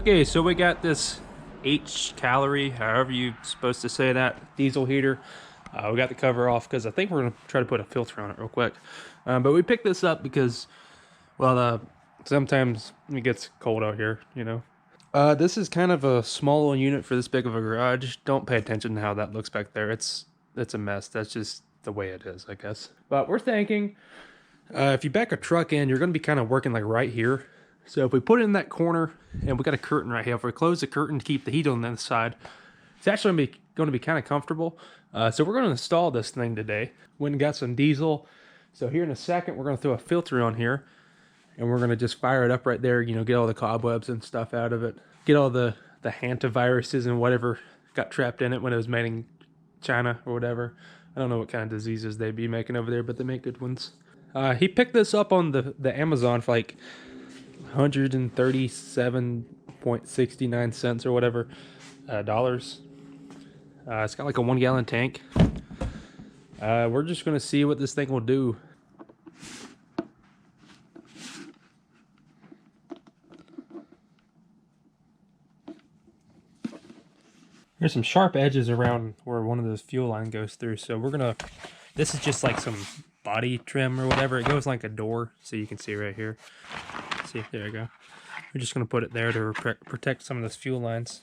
Okay, so we got this HCalory, however you're supposed to say that, diesel heater. We got the cover off because I think we're going to try to put a filter on it real quick. But we picked this up because, well, sometimes it gets cold out here, you know. This is kind of a small little unit for this big of a garage. Don't pay attention to how that looks back there. It's a mess. That's just the way it is, I guess. But we're thinking, if you back a truck in, you're going to be kind of working like right here. So if we put it in that corner, and we got a curtain right here, if we close the curtain to keep the heat on the other side, it's actually going to be kind of comfortable. So we're going to install this thing today. Went and got some diesel. So here in a second, we're going to throw a filter on here, and we're going to just fire it up right there, you know, get all the cobwebs and stuff out of it. Get all the hantaviruses and whatever got trapped in it when it was made in China or whatever. I don't know what kind of diseases they'd be making over there, but they make good ones. He picked this up on the Amazon for like 137.69 cents or whatever dollars. It's got like a 1 gallon tank. We're just gonna see what this thing will do. There's some sharp edges around where one of those fuel lines goes through, so we're gonna, this is just like some body trim or whatever. It goes like a door, so you can see right here. See, there you go. We're just gonna put it there to protect some of those fuel lines.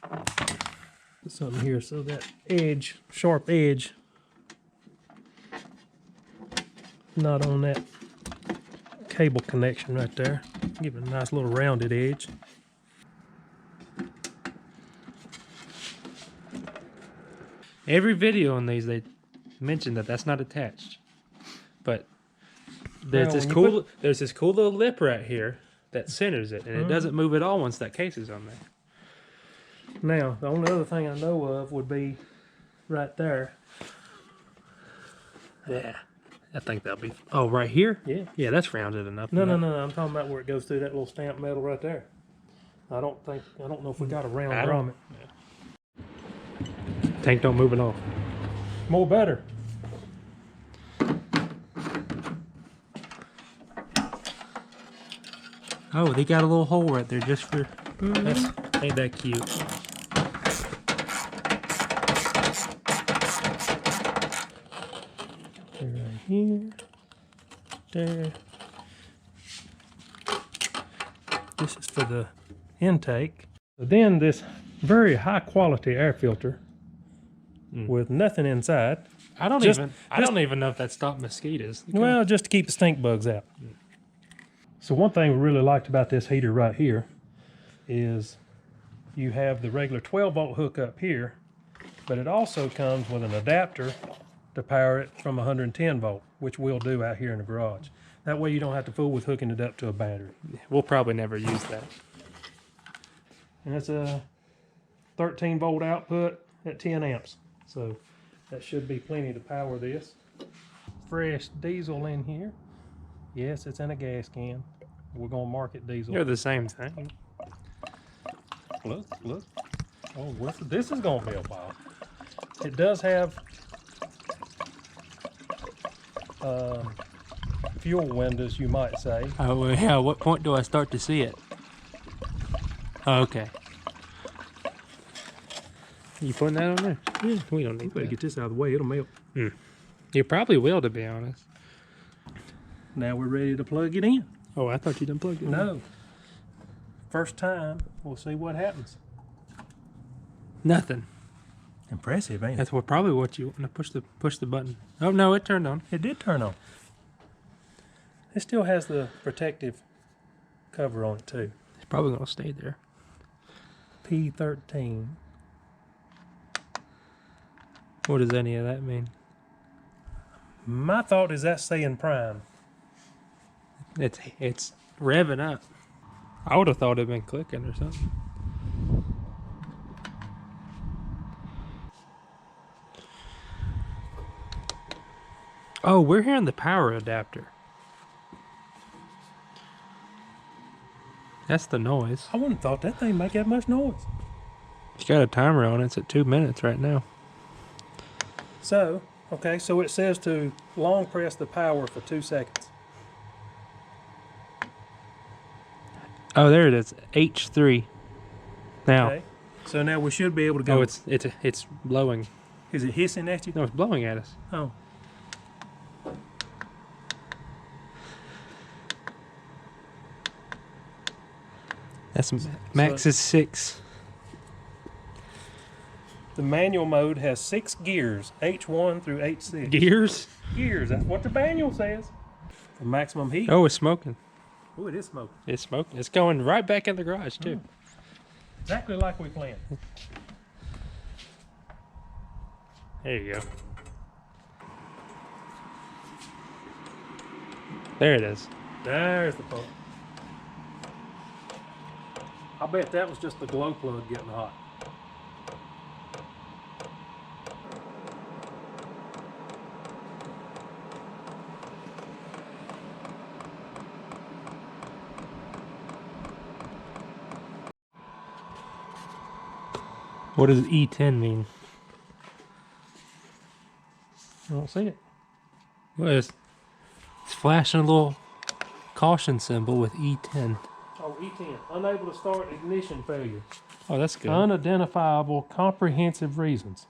Put something here so that edge, sharp edge, not on that cable connection right there. Give it a nice little rounded edge. Every video on these, they mention that that's not attached, but there's this cool little lip right here that centers it, and it doesn't move at all once that case is on there. Now, the only other thing I know of would be right there. Yeah, I think that'll be. Oh, right here? Yeah. Yeah, that's rounded enough. No. I'm talking about where it goes through that little stamped metal right there. I don't know if we got a round grommet. Yeah. Tank don't move at all. More better. Oh, they got a little hole right there just for. Ain't that cute? Right here. There. This is for the intake. Then this very high quality air filter with nothing inside. I don't even know if that stopped mosquitoes. Well, just to keep the stink bugs out. So one thing we really liked about this heater right here is you have the regular 12 volt hook up here, but it also comes with an adapter to power it from 110 volt, which we'll do out here in the garage. That way you don't have to fool with hooking it up to a battery. We'll probably never use that. And it's a 13 volt output at 10 amps. So that should be plenty to power this. Fresh diesel in here. Yes, it's in a gas can. We're gonna mark it diesel. They're the same thing. Look. Oh, this is gonna be a ball. It does have fuel windows, you might say. Oh yeah, what point do I start to see it? Oh, okay. You putting that on there? Yeah. We don't need Better that. get this out of the way, it'll melt. You probably will, to be honest. Now we're ready to plug it in. Oh, I thought you didn't plug it in. No. First time, we'll see what happens. Nothing. Impressive, ain't it? That's probably what you want to push the button. Oh no, it turned on. It did turn on. It still has the protective cover on it too. It's probably gonna stay there. P13. What does any of that mean? My thought is that's saying prime. It's revving up. I would have thought it'd been clicking or something. Oh, we're hearing the power adapter. That's the noise. I wouldn't have thought that thing make that much noise. It's got a timer on it. It's at 2 minutes right now. So, okay, so it says to long press the power for 2 seconds. Oh, there it is. H3. Now. Okay. So now we should be able to go. Oh, it's blowing. Is it hissing at you? No, it's blowing at us. Oh. That's max is 6. The manual mode has 6 gears, H1 through H6. Gears? Gears, that's what the manual says. The maximum heat. Oh, it's smoking. Oh, it is smoking. It's smoking. It's going right back in the garage too. Exactly like we planned. There you go. There it is. There's the pump. I bet that was just the glow plug getting hot. What does E10 mean? I don't see it. Well, it's flashing a little caution symbol with E10. Oh, E10. Unable to start ignition failure. Oh, that's good. Unidentifiable comprehensive reasons.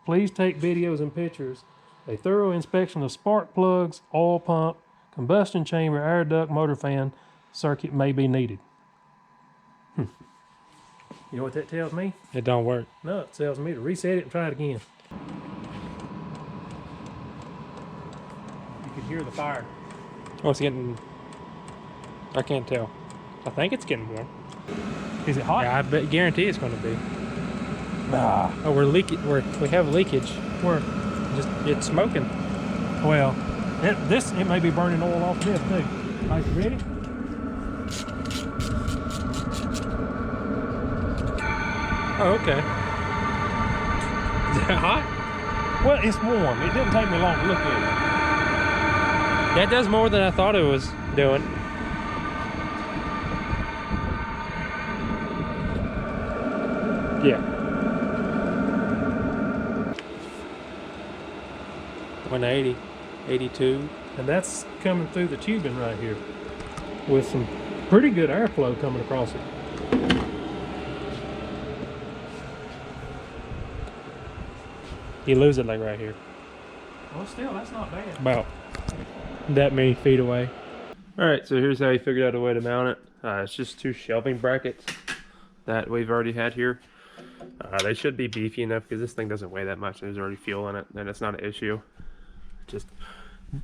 Please take videos and pictures. A thorough inspection of spark plugs, oil pump, combustion chamber, air duct, motor fan circuit may be needed. You know what that tells me? It don't work. No, it tells me to reset it and try it again. You can hear the fire. Oh, it's getting... I can't tell. I think it's getting warm. Is it hot? Yeah, I guarantee it's going to be. Nah. Oh, we have leakage. Where? Just it's smoking. Well, it may be burning oil off this too. Are you ready? Oh, okay. Is that hot? Well, it's warm. It didn't take me long to look at it. That does more than I thought it was doing. Yeah. 180, 82. And that's coming through the tubing right here with some pretty good airflow coming across it. You lose it like right here. Well, still, that's not bad. About that many feet away. All right, so here's how he figured out a way to mount it. It's just 2 shelving brackets that we've already had here. They should be beefy enough because this thing doesn't weigh that much. There's already fuel in it, and it's not an issue. Just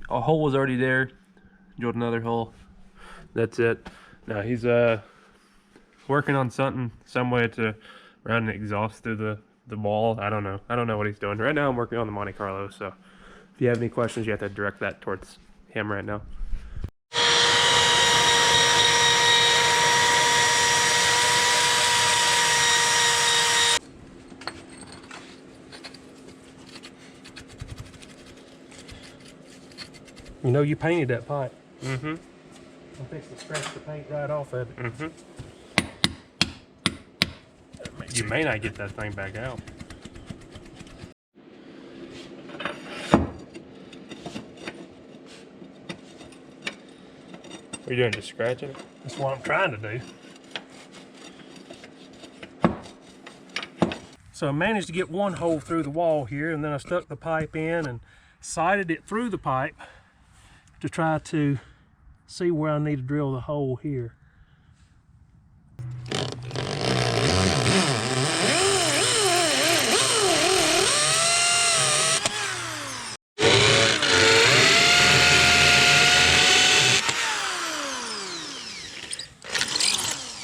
a hole was already there. Drilled another hole. That's it. Now he's working on some way to run an exhaust through the wall. I don't know what he's doing. Right now I'm working on the Monte Carlo, so if you have any questions, you have to direct that towards him right now. You know, you painted that pipe. Mm-hmm. I'm fixing to scratch the paint right off of it. Mm-hmm. You may not get that thing back out. What are you doing, just scratching it? That's what I'm trying to do. So I managed to get one hole through the wall here, and then I stuck the pipe in and sighted it through the pipe to try to see where I need to drill the hole here.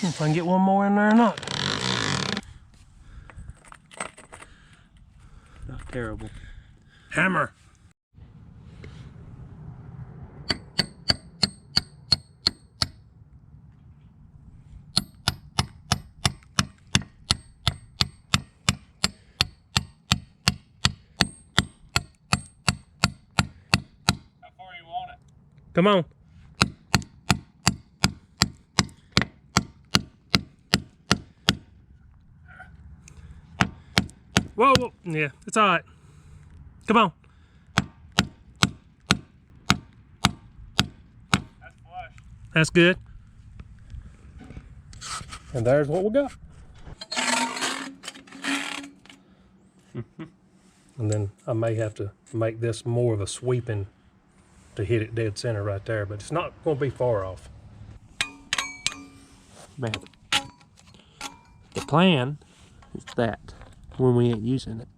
If I can get one more in there or not. Not terrible. Hammer. How far you want it? Come on. Whoa, whoa, yeah, it's all right. Come on. That's flush. That's good. And there's what we got. And then I may have to make this more of a sweeping to hit it dead center right there, but it's not going to be far off. Man, the plan is that when we ain't using it.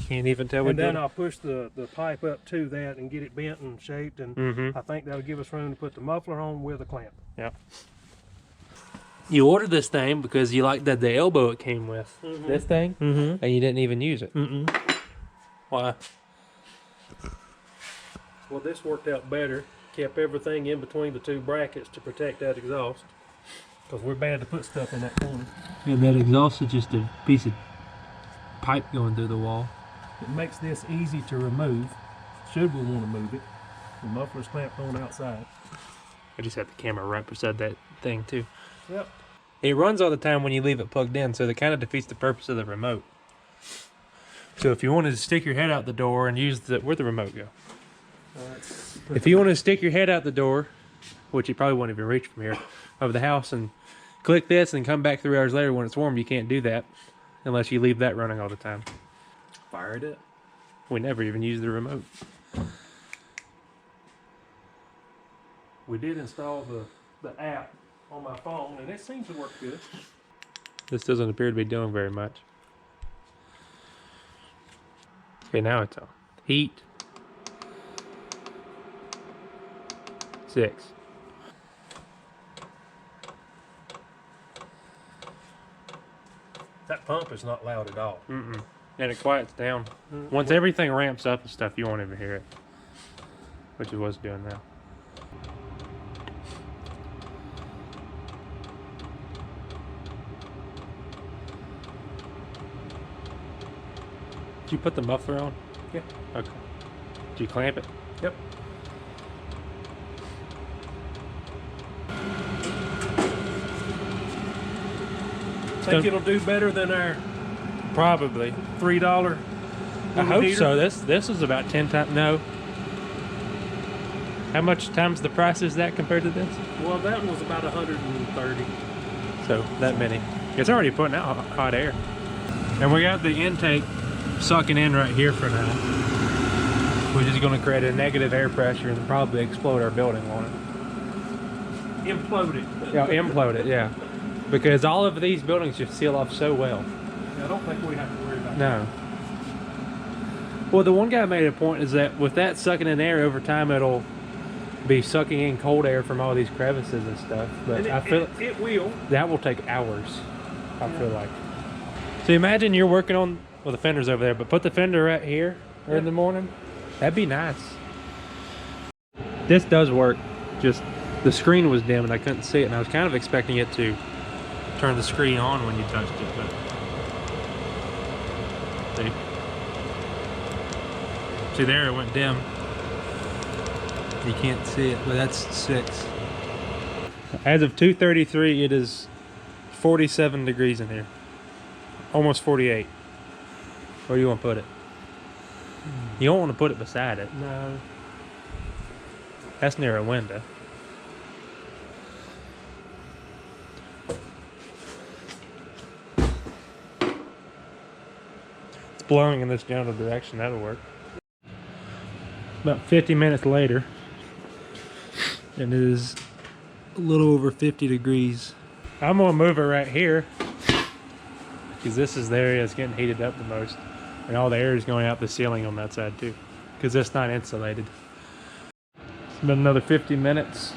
Can't even tell. And then I'll push the pipe up to that and get it bent and shaped, and I think that'll give us room to put the muffler on with a clamp. Yeah. You ordered this thing because you liked the elbow it came with. This thing? And you didn't even use it. Why? Well, this worked out better. Kept everything in between the two brackets to protect that exhaust. Because we're bad to put stuff in that corner. And that exhaust is just a piece of pipe going through the wall. It makes this easy to remove, should we want to move it. The muffler's clamped on outside. I just had the camera right beside that thing too. Yep. It runs all the time when you leave it plugged in, so that kind of defeats the purpose of the remote. So if you wanted to stick your head out the door and use where'd the remote go? If you want to stick your head out the door, which you probably won't even reach from here, of the house, and click this and come back 3 hours later when it's warm, you can't do that unless you leave that running all the time. Fire it up. We never even use the remote. We did install the app on my phone, and it seems to work good. This doesn't appear to be doing very much. Okay, now it's on. Heat. 6. That pump is not loud at all. And it quiets down. Once everything ramps up and stuff, you won't even hear it. Which is what it's doing now. Did you put the muffler on? Yeah. Okay. Did you clamp it? Yep. Think it'll do better than our Probably. $3 I hope heater? so. This is about 10 times. No. How much times the price is that compared to this? Well, that one was about 130. So that many. It's already putting out hot air. And we got the intake sucking in right here for now, which is going to create a negative air pressure and probably explode our building, won't it? Implode it. Yeah, implode it, yeah. Because all of these buildings just seal off so well. I don't think we have to worry about that. No. Well, the one guy made a point is that with that sucking in air over time, it'll be sucking in cold air from all these crevices and stuff. But I feel it will. that will take hours, I feel like. So imagine you're working on, well, the fender's over there, but put the fender right here in the morning. That'd be nice. This does work. Just the screen was dim and I couldn't see it, and I was kind of expecting it to turn the screen on when you touched it, but see there, it went dim. You can't see it, but that's 6. As of 2:33, it is 47 degrees in here. Almost 48. Where do you want to put it? You don't want to put it beside it. No. That's near a window. It's blowing in this general direction. That'll work. About 50 minutes later, and it is a little over 50 degrees. I'm gonna move it right here because this is the area that's getting heated up the most, and all the air is going out the ceiling on that side too, because it's not insulated. It's been another 50 minutes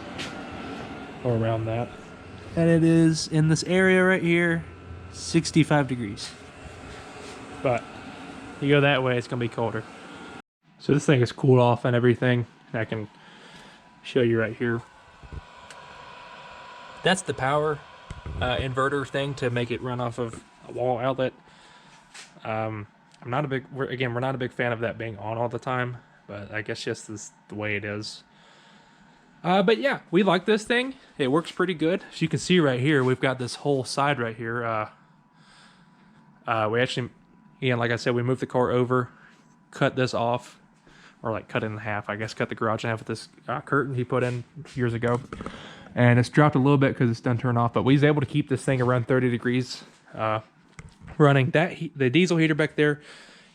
or around that, and it is in this area right here 65 degrees, but you go that way, it's gonna be colder. So this thing is cooled off and everything. I can show you right here. That's the power inverter thing to make it run off of a wall outlet. I'm not a big, we're not a big fan of that being on all the time, but I guess just this the way it is. But yeah, we like this thing. It works pretty good. As you can see right here, we've got this whole side right here. We actually, like I said, we moved the car over, cut this off, or like cut it in half, I guess, cut the garage in half with this curtain he put in years ago. and it's dropped a little bit because it's done turned off, but we was able to keep this thing around 30 degrees running. The diesel heater back there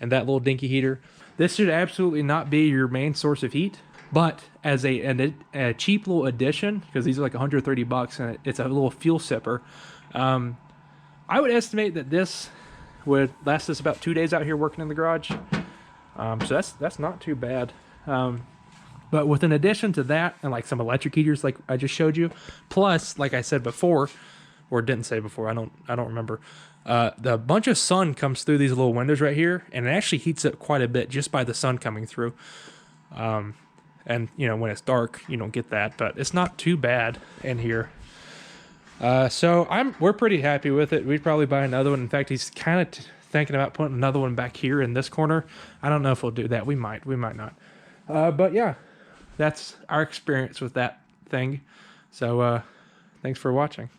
and that little dinky heater, this should absolutely not be your main source of heat, but as a cheap little addition, because these are like 130 bucks and it's a little fuel sipper, I would estimate that this would last us about 2 days out here working in the garage. So that's not too bad. But with an addition to that and like some electric heaters like I just showed you, plus like I said before, or didn't say before, I don't remember, the bunch of sun comes through these little windows right here, and it actually heats up quite a bit just by the sun coming through. And you know, when it's dark you don't get that, but it's not too bad in here. So we're pretty happy with it. We'd probably buy another one. In fact, he's kind of thinking about putting another one back here in this corner. I don't know if we'll do that. We might not. But yeah, that's our experience with that thing. So thanks for watching.